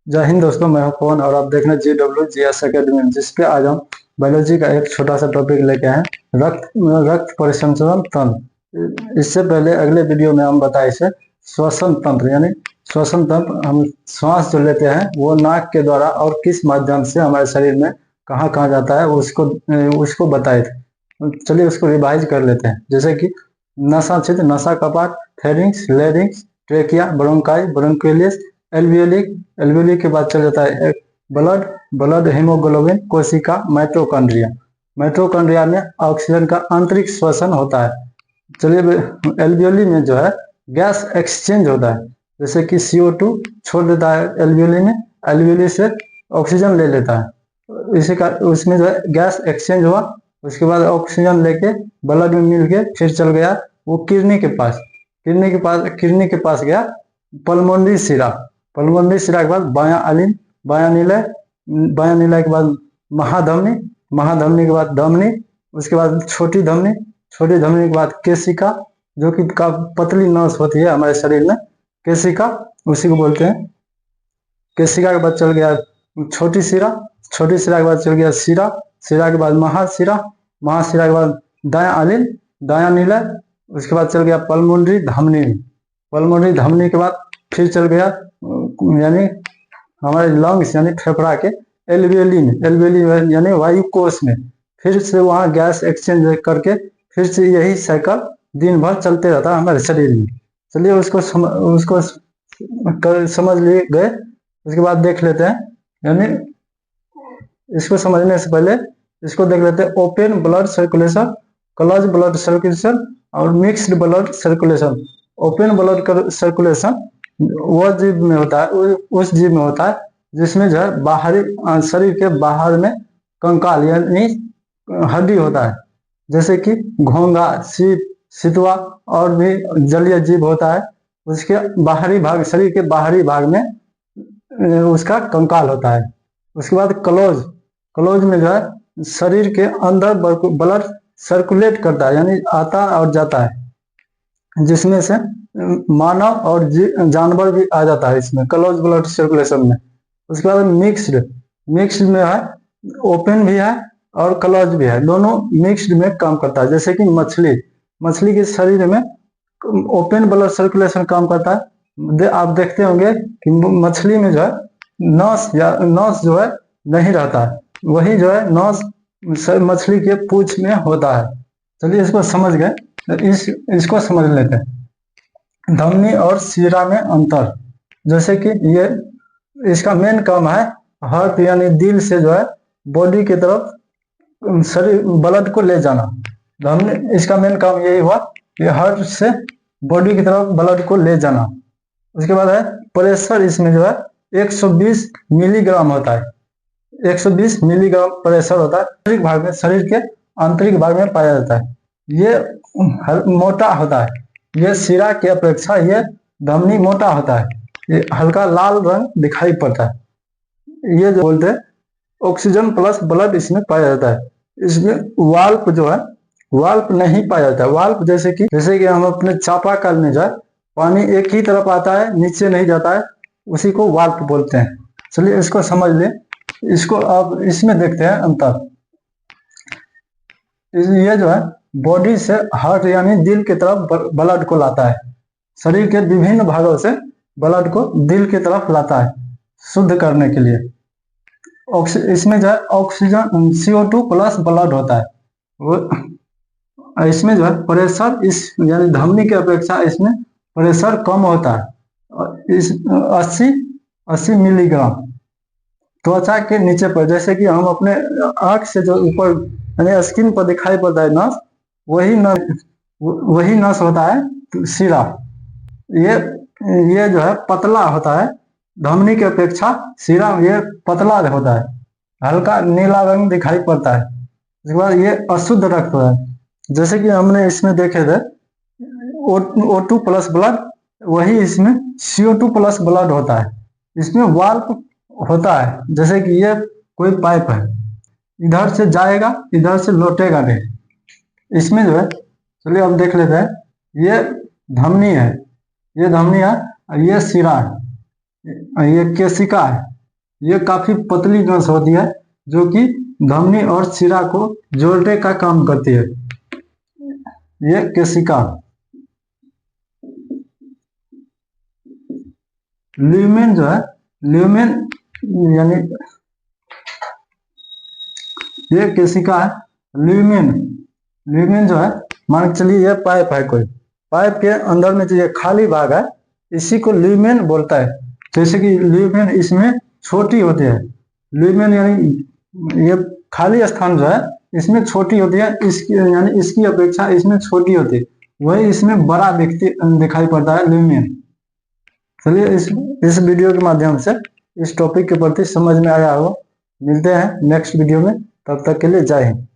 जय हिंद दोस्तों, मैं हूं पवन और आप देख रहे हैं GWGS अकेडमी, जिसपे आज हम बायोलॉजी का एक छोटा सा टॉपिक लेके आए हैं, रक्त परिसंचरण तंत्र। इससे पहले अगले वीडियो में हम बताए इसे श्वसन तंत्र, यानी श्वसन तंत्र। हम श्वास जो लेते हैं वो नाक के द्वारा और किस माध्यम से हमारे शरीर में कहाँ कहाँ जाता है उसको बताए थे। चलिए उसको रिवाइज कर लेते हैं। जैसे कि नसा छिद्र, नसा कपाट, pharynx, larynx, trachea, bronchi, bronchioles, alveoli के बाद चल जाता है ब्लड, हीमोग्लोबिन, कोशिका, माइटोकॉन्ड्रिया। माइटोकॉन्ड्रिया में ऑक्सीजन का आंतरिक श्वसन होता है। चलिए, एल्वियोली में जो है गैस एक्सचेंज होता है, जैसे कि CO2 छोड़ देता है एल्वियोली में, एल्वियोली से ऑक्सीजन ले लेता है। इसी का उसमें जो है गैस एक्सचेंज हुआ, उसके बाद ऑक्सीजन लेके ब्लड में मिल के फिर चल गया वो किडनी के पास। किडनी के पास गया पल्मोनरी शिरा, पल्मोनरी शिरा के बाद बायां नीला के बाद महाधमनी, महाधमनी के बाद धमनी, उसके बाद छोटी धमनी, छोटी धमनी के बाद केशिका, जो कि पतली नस होती है हमारे शरीर में, केशिका उसी को बोलते हैं। केशिका के बाद चल गया छोटी शिरा, छोटी शिरा के बाद चल गया शिरा, शिरा के बाद महाशिरा, महाशिरा के बाद दायां नीला, उसके बाद चल गया पल्मोनरी धमनी, पल्मोनरी धमनी के बाद फिर चल गया यानी हमारे लंग्स यानी फेफड़ा के एल्वियोली में यानी वायु कोश में। फिर से वहाँ गैस एक्सचेंज करके फिर से यही साइकिल दिन भर चलते रहता है हमारे शरीर में। चलिए उसको समझ लिए गए। उसके बाद देख लेते हैं, यानी इसको समझने से पहले इसको देख लेते हैं। Open blood circulation, close blood circulation और mixed blood circulation. Open blood circulation वो जीव में होता है, उस जीव में होता है जिसमें जो है बाहरी शरीर के बाहर में कंकाल यानी हड्डी होता है, जैसे कि घोंघा, सीप, सितुआ और भी जलीय जीव होता है। उसके बाहरी भाग, शरीर के बाहरी भाग में उसका कंकाल होता है। उसके बाद क्लोज में जो है शरीर के अंदर ब्लड सर्कुलेट करता है, यानी आता और जाता है, जिसमें से मानव और जानवर भी आ जाता है इसमें, क्लोज ब्लड सर्कुलेशन में। उसके बाद मिक्स्ड में है, ओपन भी है और क्लोज भी है, दोनों मिक्स्ड में काम करता है। जैसे कि मछली के शरीर में ओपन ब्लड सर्कुलेशन काम करता है। आप देखते होंगे कि मछली में जो है नस जो है नहीं रहता है, वही जो है नस मछली के पूंछ में होता है। चलिए इसको समझ गए, इसको समझ लेते हैं। धमनी और शिरा में अंतर, जैसे कि ये इसका मेन काम है हार्ट यानी दिल से जो है बॉडी की तरफ शरीर ब्लड को ले जाना। धमनी इसका मेन काम यही हुआ कि हार्ट से बॉडी की तरफ ब्लड को ले जाना। उसके बाद है प्रेशर, इसमें जो है 120 मिलीग्राम होता है, 120 मिलीग्राम प्रेशर होता है। भाग में, शरीर के आंतरिक भाग में पाया जाता है। ये मोटा होता है, ये शिरा की अपेक्षा ये धमनी मोटा होता है, ये हल्का लाल रंग दिखाई पड़ता है। ये जो बोलते हैं ऑक्सीजन प्लस ब्लड इसमें पाया जाता है। इसमें वाल्व जो है, वाल्व नहीं पाया जाता है। वाल्व जैसे कि हम अपने चापाकल में जो है पानी एक ही तरफ आता है, नीचे नहीं जाता है, उसी को वाल्व बोलते हैं। चलिए इसको समझ लें। इसको अब इसमें देखते हैं अंतर। ये जो है बॉडी से हार्ट यानी दिल की तरफ ब्लड को लाता है, शरीर के विभिन्न भागों से ब्लड को दिल की तरफ लाता है शुद्ध करने के लिए। इसमें जो है ऑक्सीजन CO2 प्लस ब्लड होता है। वो इसमें जो है प्रेशर इस यानी धमनी की अपेक्षा इसमें प्रेशर कम होता है। इस 80 मिलीग्राम त्वचा के नीचे पर, जैसे कि हम अपने आंख से जो ऊपर यानी स्किन पर दिखाई पड़ता है नस, वही नस होता है शिरा। ये जो है पतला होता है, धमनी की अपेक्षा शिरा ये पतला होता है, हल्का नीला रंग दिखाई पड़ता है। उसके बाद ये अशुद्ध रक्त होता है, जैसे कि हमने इसमें देखे थे O2 प्लस ब्लड, वही इसमें CO2 प्लस ब्लड होता है। इसमें वाल्व होता है, जैसे कि ये कोई पाइप है, इधर से जाएगा इधर से लौटेगा नहीं। इसमें जो है, चलिए अब देख लेते हैं। ये धमनी है, ये शिरा है, ये केशिका है, ये काफी पतली नस होती है जो कि धमनी और शिरा को जोड़ने का काम करती है। ये केशिका। ल्यूमेन जो है, ल्यूमेन यानी ये केशिका है। ल्यूमेन, ल्यूमेन जो है मान के चलिए ये पाइप है, कोई पाइप के अंदर में जो ये खाली भाग है इसी को ल्यूमेन बोलता है। जैसे कि ल्यूमेन इसमें छोटी होती है, ल्यूमेन यानी ये खाली स्थान जो है इसमें छोटी होती है, इसकी यानी इसकी अपेक्षा इसमें छोटी होती है, वही इसमें बड़ा दिखाई पड़ता है ल्यूमेन। चलिए इस वीडियो के माध्यम से इस टॉपिक के प्रति समझ में आया हो। मिलते हैं नेक्स्ट वीडियो में, तब तक के लिए जय हिंद।